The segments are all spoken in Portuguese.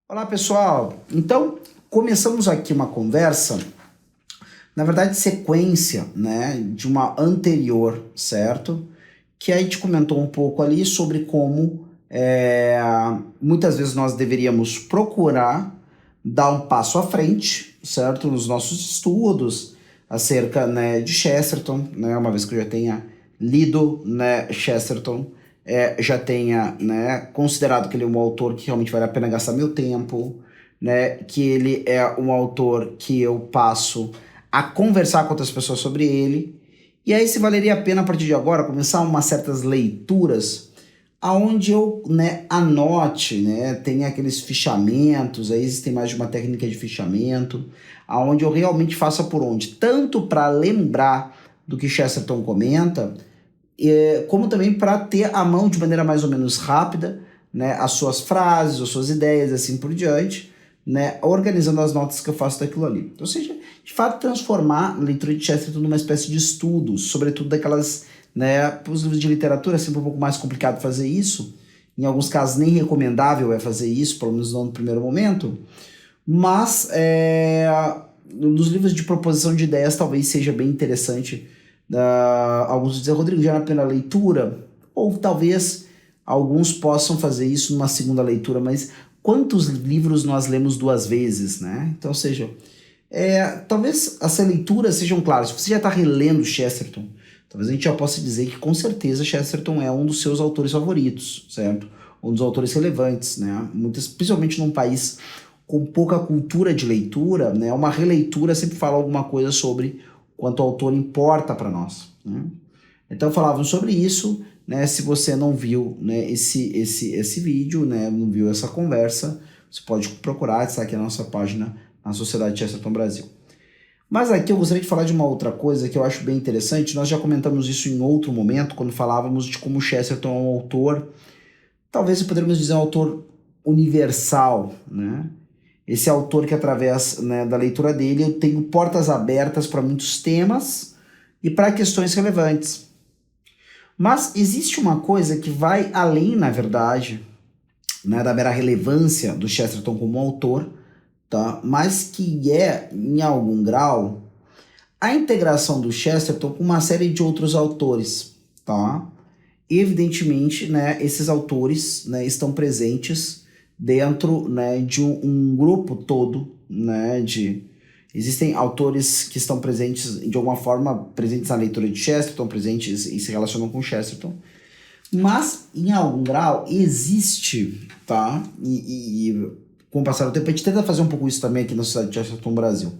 Olá, pessoal. Então, começamos aqui uma conversa, na verdade, sequência, né, de uma anterior, certo? Que a gente comentou um pouco ali sobre como muitas vezes nós deveríamos procurar dar um passo à frente, certo? Nos nossos estudos acerca, né, de Chesterton, né, uma vez que eu já tenha lido, né, Chesterton, já tenha, né, considerado que ele é um autor que realmente vale a pena gastar meu tempo, né, que ele é um autor que eu passo a conversar com outras pessoas sobre ele, e aí se valeria a pena a partir de agora começar umas certas leituras aonde eu, né, anote, né, tem aqueles fichamentos, aí existem mais de uma técnica de fichamento, aonde eu realmente faça por onde, tanto para lembrar do que Chesterton comenta, como também para ter à mão de maneira mais ou menos rápida, né, as suas frases, as suas ideias, assim por diante, né, organizando as notas que eu faço daquilo ali. Ou seja, de fato, transformar a leitura de Chesterton numa espécie de estudo, sobretudo daquelas, né, os livros de literatura é sempre um pouco mais complicado fazer isso, em alguns casos nem recomendável é fazer isso, pelo menos não no primeiro momento, mas nos livros de proposição de ideias talvez seja bem interessante. Alguns dizem, Rodrigo, já na primeira leitura, ou talvez alguns possam fazer isso numa segunda leitura, mas quantos livros nós lemos duas vezes, né? Então, ou seja, talvez as leituras sejam claras. Se você já está relendo Chesterton, talvez a gente já possa dizer que com certeza Chesterton é um dos seus autores favoritos, certo? Um dos autores relevantes, né? Principalmente num país com pouca cultura de leitura, né? Uma releitura sempre fala alguma coisa sobre quanto o autor importa para nós, né? Então falávamos sobre isso, né? Se você não viu, né, esse vídeo, né, não viu essa conversa, você pode procurar, está aqui na nossa página na Sociedade Chesterton Brasil. Mas aqui eu gostaria de falar de uma outra coisa que eu acho bem interessante. Nós já comentamos isso em outro momento, quando falávamos de como Chesterton é um autor, talvez poderíamos dizer um autor universal, né? Esse autor que através, né, da leitura dele eu tenho portas abertas para muitos temas e para questões relevantes. Mas existe uma coisa que vai além, na verdade, né, da mera relevância do Chesterton como autor, tá? Mas que é, em algum grau, a integração do Chesterton com uma série de outros autores, tá? Evidentemente, né, esses autores, né, estão presentes dentro, né, de um grupo todo, né, existem autores que estão presentes, de alguma forma, presentes na leitura de Chesterton, presentes e se relacionam com Chesterton, mas, em algum grau, existe, tá, e com o passar do tempo, a gente tenta fazer um pouco isso também aqui na Sociedade de Chesterton Brasil.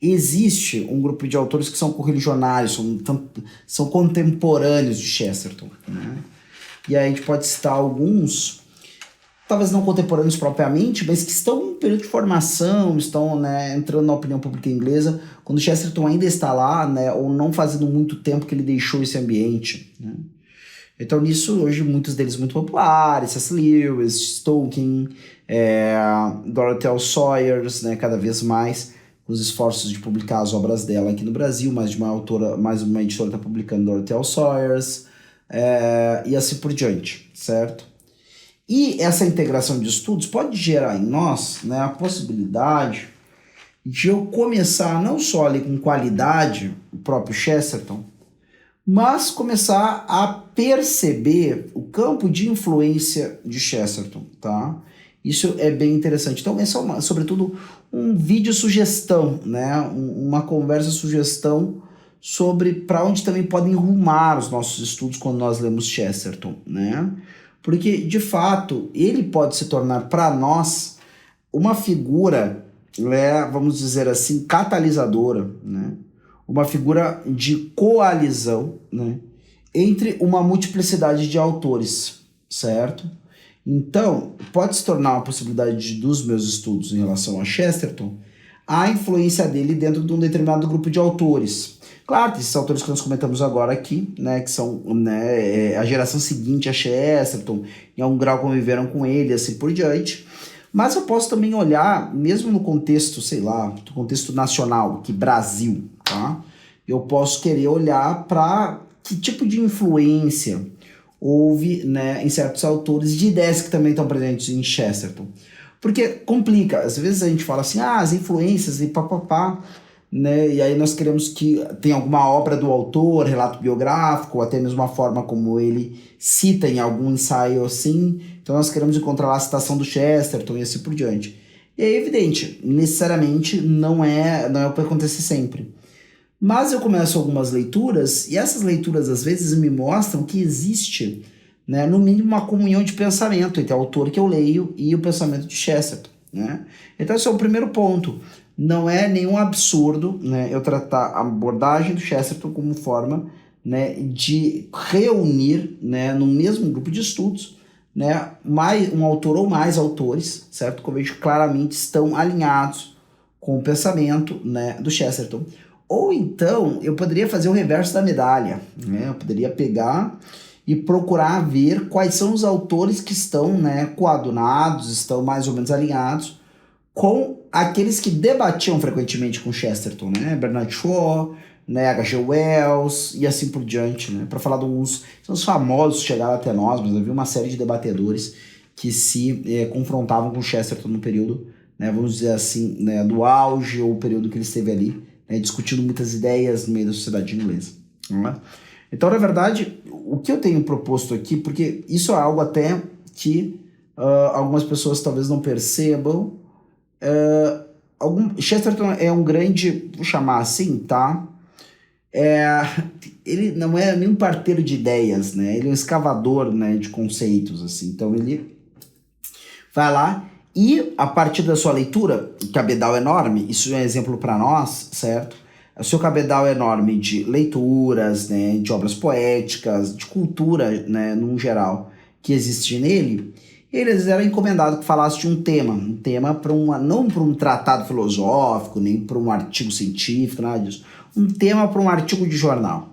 Existe um grupo de autores que são correligionários, são contemporâneos de Chesterton, né? E aí a gente pode citar alguns, talvez não contemporâneos propriamente, mas que estão em período de formação, estão, né, entrando na opinião pública inglesa, quando Chesterton ainda está lá, né, ou não fazendo muito tempo que ele deixou esse ambiente, né? Então nisso, hoje, muitos deles muito populares, C.S. Lewis, Tolkien, Dorothy L. Sayers, né, cada vez mais os esforços de publicar as obras dela aqui no Brasil, mais uma editora está publicando Dorothy L. Sayers, e assim por diante, certo? E essa integração de estudos pode gerar em nós, né, a possibilidade de eu começar não só a ler com qualidade o próprio Chesterton, mas começar a perceber o campo de influência de Chesterton, tá? Isso é bem interessante. Então, esse é sobretudo um vídeo sugestão, né? Uma conversa sugestão sobre para onde também podem rumar os nossos estudos quando nós lemos Chesterton, né? Porque, de fato, ele pode se tornar para nós uma figura, né, vamos dizer assim, catalisadora, né? Uma figura de coalizão, né, entre uma multiplicidade de autores, certo? Então, pode se tornar uma possibilidade dos meus estudos em relação a Chesterton, a influência dele dentro de um determinado grupo de autores. Claro que esses autores que nós comentamos agora aqui, né, que são, né, a geração seguinte a Chesterton, em algum grau conviveram com ele, assim por diante. Mas eu posso também olhar, mesmo no contexto, sei lá, no contexto nacional, que Brasil, tá? Eu posso querer olhar para que tipo de influência houve, né, em certos autores de ideias que também estão presentes em Chesterton. Porque complica. Às vezes a gente fala assim, as influências e papapá, né? E aí nós queremos que tenha alguma obra do autor, relato biográfico, ou até mesmo a forma como ele cita em algum ensaio assim. Então nós queremos encontrar lá a citação do Chesterton e assim por diante. E é evidente, necessariamente não é o que vai acontecer sempre. Mas eu começo algumas leituras e essas leituras às vezes me mostram que existe, né, no mínimo uma comunhão de pensamento entre o autor que eu leio e o pensamento de Chesterton, né? Então esse é o primeiro ponto. Não é nenhum absurdo, né, eu tratar a abordagem do Chesterton como forma, né, de reunir, né, no mesmo grupo de estudos, né, um autor ou mais autores, certo? Que eu vejo claramente estão alinhados com o pensamento, né, do Chesterton. Ou então eu poderia fazer o reverso da medalha, né? Eu poderia pegar e procurar ver quais são os autores que estão, né, coadunados, estão mais ou menos alinhados com aqueles que debatiam frequentemente com Chesterton, né? Bernard Shaw, né, H.G. Wells e assim por diante, né? Para falar de uns, são os famosos que chegaram até nós, mas havia uma série de debatedores que se confrontavam com Chesterton no período, né, vamos dizer assim, né, do auge ou o período que ele esteve ali, né, discutindo muitas ideias no meio da sociedade inglesa. Né? Então, na verdade, o que eu tenho proposto aqui, porque isso é algo até que algumas pessoas talvez não percebam, Chesterton é um grande, vou chamar assim, tá? Ele não é nenhum parteiro de ideias, né? Ele é um escavador, né, de conceitos, assim. Então ele vai lá e, a partir da sua leitura, cabedal enorme, isso é um exemplo para nós, certo? O seu cabedal enorme de leituras, né, de obras poéticas, de cultura, né, num geral, que existe nele, eles eram encomendados que falasse de um tema para não para um tratado filosófico, nem para um artigo científico, nada disso. Um tema para um artigo de jornal.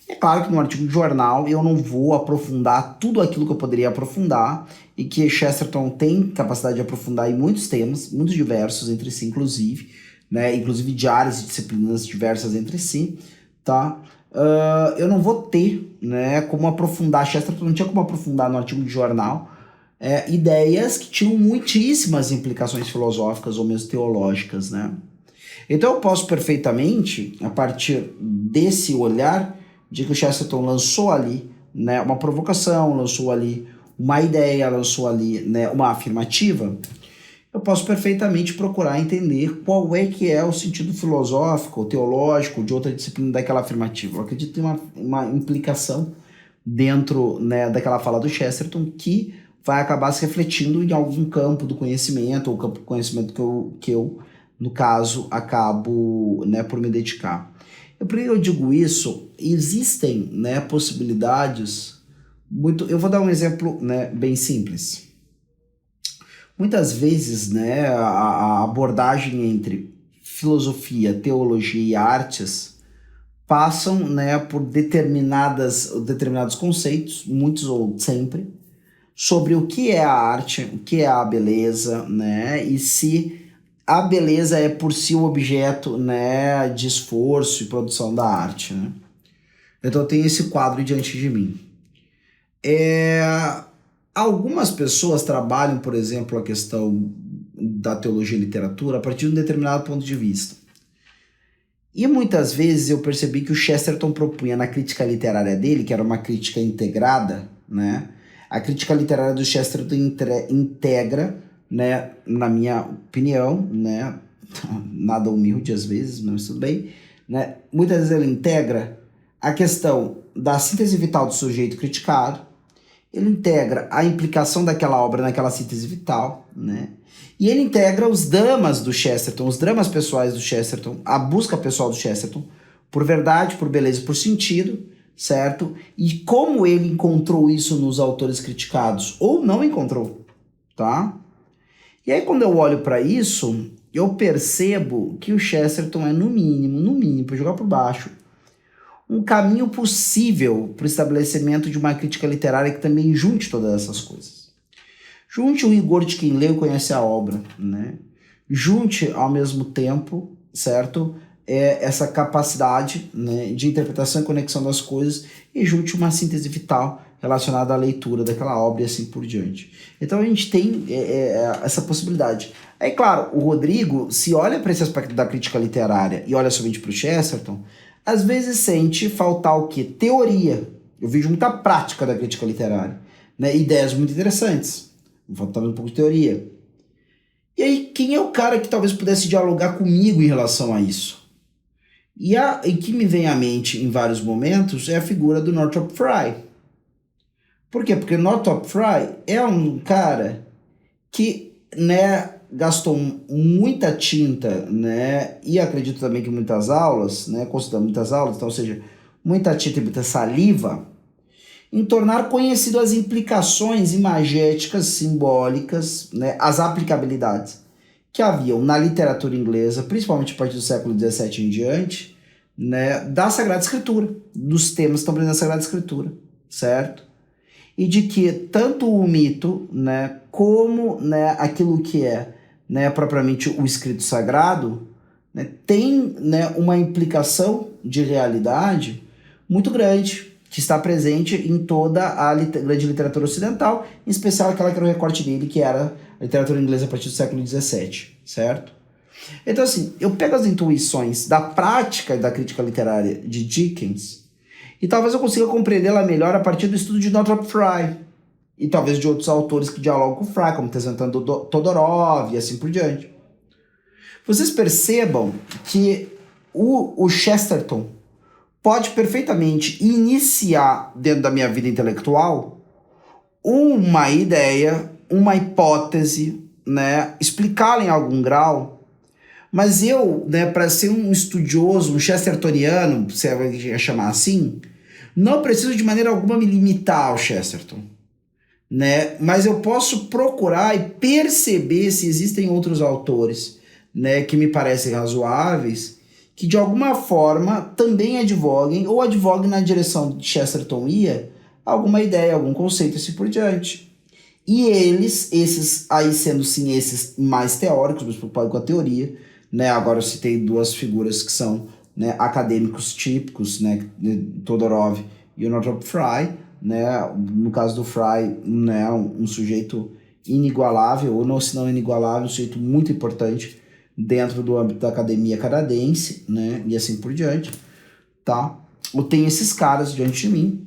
É claro que no artigo de jornal eu não vou aprofundar tudo aquilo que eu poderia aprofundar e que Chesterton tem capacidade de aprofundar em muitos temas, muitos diversos entre si, inclusive, né, inclusive de áreas e disciplinas diversas entre si, tá? Eu não vou ter, né, como aprofundar, Chesterton não tinha como aprofundar no artigo de jornal ideias que tinham muitíssimas implicações filosóficas ou mesmo teológicas, né? Então eu posso perfeitamente, a partir desse olhar, de que o Chesterton lançou ali, né, uma provocação, lançou ali uma ideia, lançou ali, né, uma afirmativa, eu posso perfeitamente procurar entender qual é que é o sentido filosófico, teológico, de outra disciplina daquela afirmativa. Eu acredito em uma implicação dentro, né, daquela fala do Chesterton que vai acabar se refletindo em algum campo do conhecimento, ou campo do conhecimento que eu no caso, acabo, né, por me dedicar. Por que eu digo isso? Existem, né, possibilidades eu vou dar um exemplo, né, bem simples. Muitas vezes, né, a abordagem entre filosofia, teologia e artes passam, né, por determinados conceitos, muitos ou sempre, sobre o que é a arte, o que é a beleza, né, e se a beleza é por si o objeto, né, de esforço e produção da arte, né? Então eu tenho esse quadro diante de mim. Algumas pessoas trabalham, por exemplo, a questão da teologia e literatura a partir de um determinado ponto de vista. E muitas vezes eu percebi que o Chesterton propunha na crítica literária dele, que era uma crítica integrada, né? A crítica literária do Chesterton integra, né, na minha opinião, né, nada humilde às vezes, mas tudo bem, né, muitas vezes ele integra a questão da síntese vital do sujeito criticado, ele integra a implicação daquela obra naquela síntese vital, né, e ele integra os dramas do Chesterton, os dramas pessoais do Chesterton, a busca pessoal do Chesterton por verdade, por beleza e por sentido, certo? E como ele encontrou isso nos autores criticados ou não encontrou, tá? E aí quando eu olho para isso, eu percebo que o Chesterton é no mínimo, para jogar por baixo, um caminho possível para o estabelecimento de uma crítica literária que também junte todas essas coisas. Junte o rigor de quem lê e conhece a obra, né? Junte ao mesmo tempo, certo? Essa capacidade, né, de interpretação e conexão das coisas e junte uma síntese vital relacionado à leitura daquela obra e assim por diante. Então a gente tem essa possibilidade. Aí, claro, o Rodrigo, se olha para esse aspecto da crítica literária e olha somente para o Chesterton, às vezes sente faltar o quê? Teoria. Eu vejo muita prática da crítica literária, né? Ideias muito interessantes. Falta um pouco de teoria. E aí, quem é o cara que talvez pudesse dialogar comigo em relação a isso? E que me vem à mente em vários momentos é a figura do Northrop Frye. Por quê? Porque Northrop Frye é um cara que, né, gastou muita tinta, né, e acredito também que muitas aulas, né, considero muitas aulas, então, ou seja, muita tinta e muita saliva, em tornar conhecido as implicações imagéticas, simbólicas, né, as aplicabilidades que haviam na literatura inglesa, principalmente a partir do século XVII em diante, né, da Sagrada Escritura, dos temas que estão presentes na Sagrada Escritura, certo? E de que tanto o mito, né, como, né, aquilo que é, né, propriamente o escrito sagrado, né, tem, né, uma implicação de realidade muito grande, que está presente em toda a grande literatura ocidental, em especial aquela que era o recorte dele, que era a literatura inglesa a partir do século XVII, certo? Então, assim, eu pego as intuições da prática da crítica literária de Dickens e talvez eu consiga compreendê-la melhor a partir do estudo de Northrop Frye e talvez de outros autores que dialogam com Frye, como Tzvetan Todorov e assim por diante. Vocês percebam que o Chesterton pode perfeitamente iniciar dentro da minha vida intelectual uma ideia, uma hipótese, né, explicá-la em algum grau, mas eu, né, para ser um estudioso, um chestertoniano, se vai chamar assim, não preciso de maneira alguma me limitar ao Chesterton, né, mas eu posso procurar e perceber se existem outros autores, né, que me parecem razoáveis, que de alguma forma também advoguem ou advoguem na direção de Chesterton ia, alguma ideia, algum conceito e assim por diante. E esses aí sendo sim esses mais teóricos, mais preocupados com a teoria, né? Agora eu citei duas figuras que são, né, acadêmicos típicos, né, Todorov e o Northrop Frye, né? No caso do Frye, né, um sujeito inigualável, ou não, se não inigualável, um sujeito muito importante dentro do âmbito da academia canadense, né, e assim por diante, tá? Eu tenho esses caras diante de mim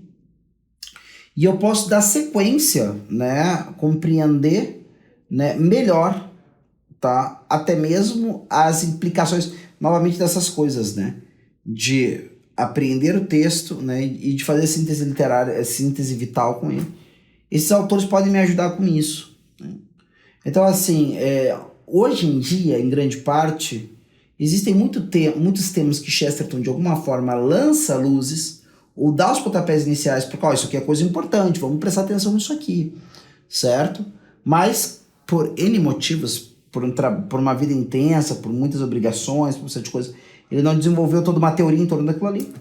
e eu posso dar sequência, né, compreender, né, melhor, tá? Até mesmo as implicações, novamente, dessas coisas, né, de apreender o texto, né, e de fazer síntese literária, síntese vital com ele. Esses autores podem me ajudar com isso, né? Então, assim, hoje em dia, em grande parte, existem muitos temas que Chesterton, de alguma forma, lança luzes ou dá os pontapés iniciais, porque isso aqui é coisa importante, vamos prestar atenção nisso aqui, certo? Mas, por N motivos, por uma vida intensa, por muitas obrigações, por uma série de coisas, ele não desenvolveu toda uma teoria em torno daquilo ali.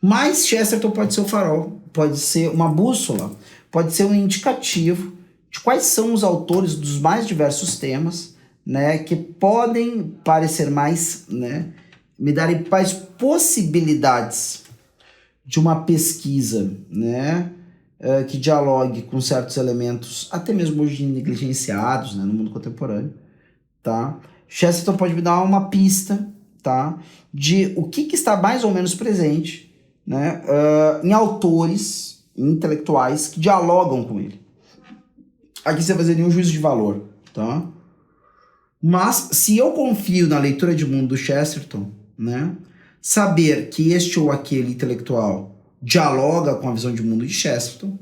Mas Chesterton pode ser o farol, pode ser uma bússola, pode ser um indicativo de quais são os autores dos mais diversos temas, né, que podem parecer mais, né, me darem mais possibilidades de uma pesquisa, né, que dialogue com certos elementos, até mesmo hoje negligenciados, né, no mundo contemporâneo, tá? Chesterton pode me dar uma pista, tá, de o que está mais ou menos presente, né, em autores intelectuais que dialogam com ele. Aqui você vai fazer nenhum juízo de valor, tá? Mas se eu confio na leitura de mundo do Chesterton, né, saber que este ou aquele intelectual dialoga com a visão de mundo de Chesterton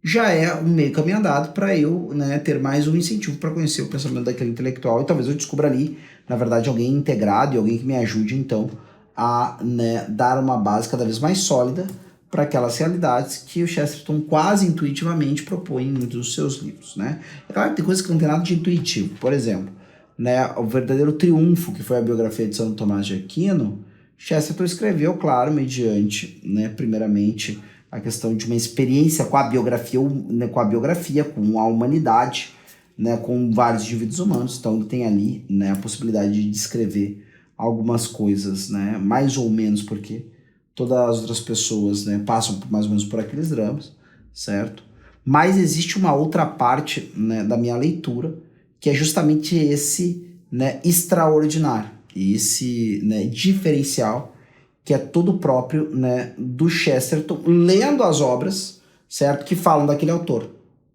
já é um meio caminho andado para eu, né, ter mais um incentivo para conhecer o pensamento daquele intelectual e talvez eu descubra ali, na verdade, alguém integrado e alguém que me ajude, então, a, né, dar uma base cada vez mais sólida para aquelas realidades que o Chesterton quase intuitivamente propõe em muitos dos seus livros, né? É claro que tem coisas que não tem nada de intuitivo. Por exemplo, né, o Verdadeiro Triunfo, que foi a biografia de Santo Tomás de Aquino, Chesterton escreveu, claro, mediante, né, primeiramente, a questão de uma experiência com a biografia, né, com a humanidade, né, com vários indivíduos humanos. Então ele tem ali, né, a possibilidade de descrever algumas coisas, né, mais ou menos, porque todas as outras pessoas, né, passam mais ou menos por aqueles dramas, certo? Mas existe uma outra parte, né, da minha leitura, que é justamente esse, né, extraordinário, esse, né, diferencial, que é todo próprio, né, do Chesterton, lendo as obras, certo? Que falam daquele autor,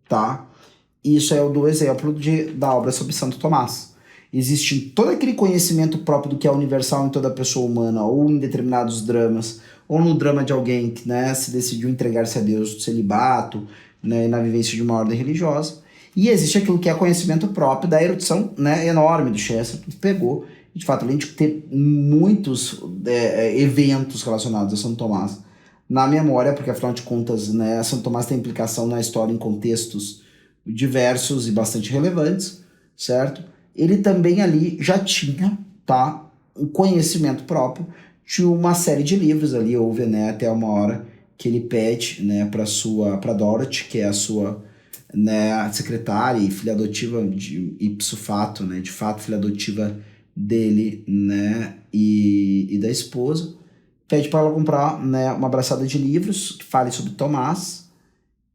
tá? Isso é o do exemplo da obra sobre Santo Tomás. Existe todo aquele conhecimento próprio do que é universal em toda a pessoa humana, ou em determinados dramas, ou no drama de alguém que, né, se decidiu entregar-se a Deus do celibato, né, na vivência de uma ordem religiosa. E existe aquilo que é conhecimento próprio da erudição, né, enorme do Chesterton, que pegou, e de fato, além de ter muitos eventos relacionados a Santo Tomás na memória, porque afinal de contas, né, Santo Tomás tem implicação na história em contextos diversos e bastante relevantes, certo? Ele também ali já tinha, tá, um conhecimento próprio de uma série de livros ali, houve, né, até uma hora que ele pede, né, para Dorothy, que é a sua, né, secretária e filha adotiva de ipso fato, né, de fato filha adotiva dele, né, e da esposa, pede para ela comprar, né, uma abraçada de livros que fale sobre Tomás,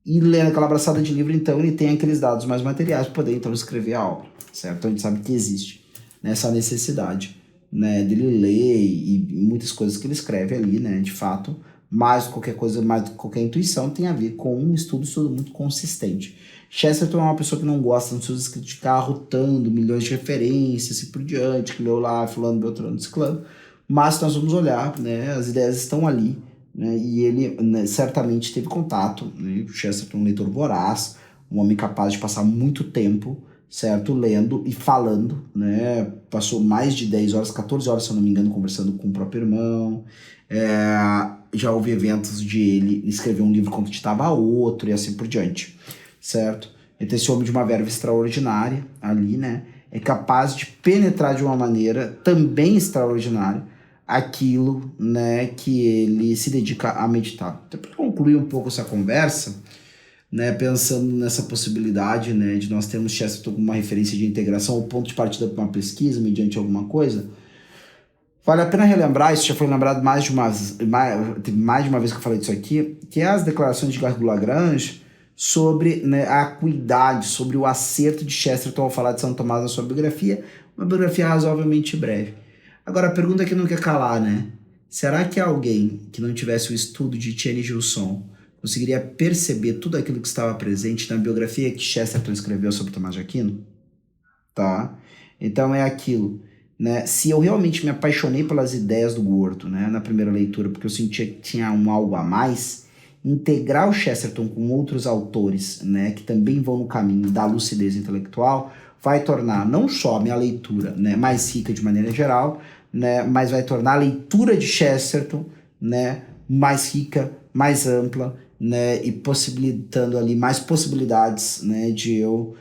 e lendo aquela abraçada de livro, então, ele tem aqueles dados mais materiais para poder, então, escrever a obra, certo? Então, a gente sabe que existe, né, essa necessidade, né, dele ler e muitas coisas que ele escreve ali, né, de fato, mais qualquer coisa, mais qualquer intuição tem a ver com um estudo muito consistente. Chesterton é uma pessoa que não gosta dos seus escritos de ficar arrotando milhões de referências e por diante, que leu lá, fulano, beltrano, ciclano, mas nós vamos olhar, né, as ideias estão ali, né, e ele, né, certamente teve contato, né, o Chesterton é um leitor voraz, um homem capaz de passar muito tempo, certo, lendo e falando, né, passou mais de 10 horas, 14 horas, se eu não me engano, conversando com o próprio irmão, já houve eventos de ele escrever um livro quando ditava outro e assim por diante, certo? Então esse homem de uma verve extraordinária ali, né, é capaz de penetrar de uma maneira também extraordinária aquilo, né, que ele se dedica a meditar. Então, para concluir um pouco essa conversa, né, pensando nessa possibilidade, né, de nós termos Chesterton como uma referência de integração ou ponto de partida para uma pesquisa mediante alguma coisa, vale a pena relembrar, isso já foi lembrado mais de uma vez que eu falei disso aqui, que é as declarações de Garrigou Lagrange sobre, né, a acuidade, sobre o acerto de Chesterton ao falar de Santo Tomás na sua biografia, uma biografia razoavelmente breve. Agora, a pergunta que não quer calar, né? Será que alguém que não tivesse o estudo de Etienne Gilson conseguiria perceber tudo aquilo que estava presente na biografia que Chesterton escreveu sobre Tomás de Aquino? Tá? Então é aquilo, né? Se eu realmente me apaixonei pelas ideias do Gordo, né, na primeira leitura, porque eu sentia que tinha um algo a mais, integrar o Chesterton com outros autores, né, que também vão no caminho da lucidez intelectual, vai tornar não só a minha leitura, né, mais rica de maneira geral, né, mas vai tornar a leitura de Chesterton, né, mais rica, mais ampla, né, e possibilitando ali mais possibilidades, né, de eu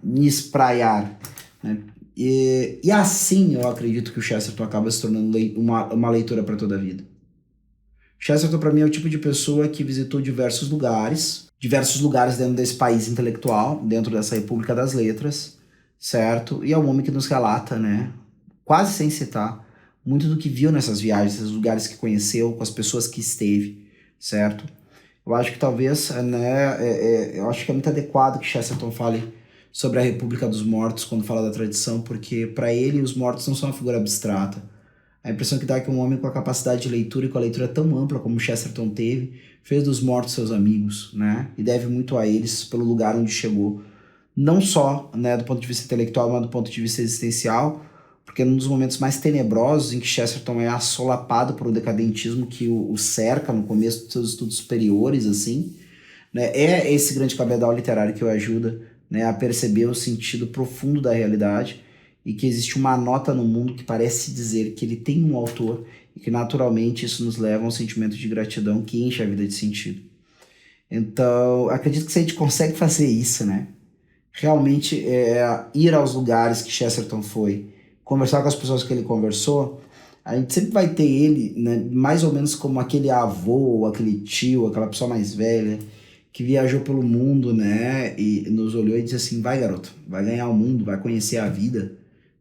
me espraiar, né? E assim eu acredito que o Chesterton acaba se tornando uma leitura para toda a vida. Chesterton, para mim, é o tipo de pessoa que visitou diversos lugares dentro desse país intelectual, dentro dessa República das Letras, certo? E é um homem que nos relata, né, quase sem citar, muito do que viu nessas viagens, esses lugares que conheceu, com as pessoas que esteve, certo? Eu acho que talvez, né, eu acho que é muito adequado que Chesterton fale sobre a República dos Mortos quando fala da tradição, porque para ele os mortos não são uma figura abstrata. A impressão que dá é que um homem com a capacidade de leitura e com a leitura tão ampla como Chesterton teve, fez dos mortos seus amigos, né? E deve muito a eles pelo lugar onde chegou. Não só, né, do ponto de vista intelectual, mas do ponto de vista existencial, porque num dos momentos mais tenebrosos em que Chesterton é assolapado por um decadentismo que o cerca no começo dos seus estudos superiores, assim, né, é esse grande cabedal literário que o ajuda, né, a perceber o sentido profundo da realidade e que existe uma nota no mundo que parece dizer que ele tem um autor e que naturalmente isso nos leva a um sentimento de gratidão que enche a vida de sentido. Então, acredito que se a gente consegue fazer isso, né, realmente ir aos lugares que Chesterton foi, conversar com as pessoas que ele conversou, a gente sempre vai ter ele, né, mais ou menos como aquele avô, aquele tio, aquela pessoa mais velha que viajou pelo mundo, né, e nos olhou e disse assim, vai garoto, vai ganhar o mundo, vai conhecer a vida,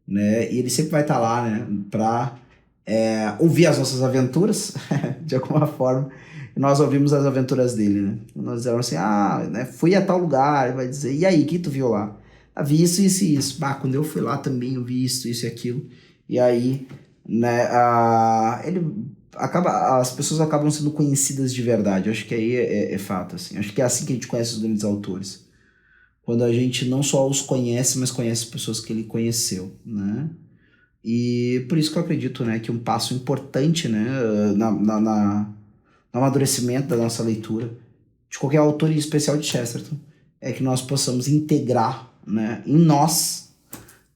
né, e ele sempre vai estar lá, né, para ouvir as nossas aventuras, de alguma forma, e nós ouvimos as aventuras dele, né? Nós dizemos assim, né, fui a tal lugar, ele vai dizer, e aí, o que tu viu lá? Ah, vi isso, isso e isso. Bah, quando eu fui lá também eu vi isso e aquilo. E aí, né, as pessoas acabam sendo conhecidas de verdade. Eu acho que aí é fato, assim. Acho que é assim que a gente conhece os grandes autores. Quando a gente não só os conhece, mas conhece pessoas que ele conheceu, né? E por isso que eu acredito, né, que um passo importante, né, no amadurecimento da nossa leitura, de qualquer autor, em especial de Chesterton, é que nós possamos integrar, né, em nós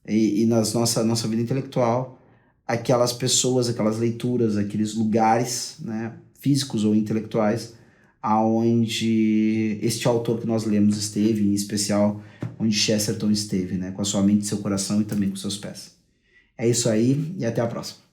e nossa vida intelectual aquelas pessoas, aquelas leituras, aqueles lugares, né, físicos ou intelectuais, aonde este autor que nós lemos esteve, em especial onde Chesterton esteve, né, com a sua mente, seu coração e também com seus pés. É isso aí e até a próxima.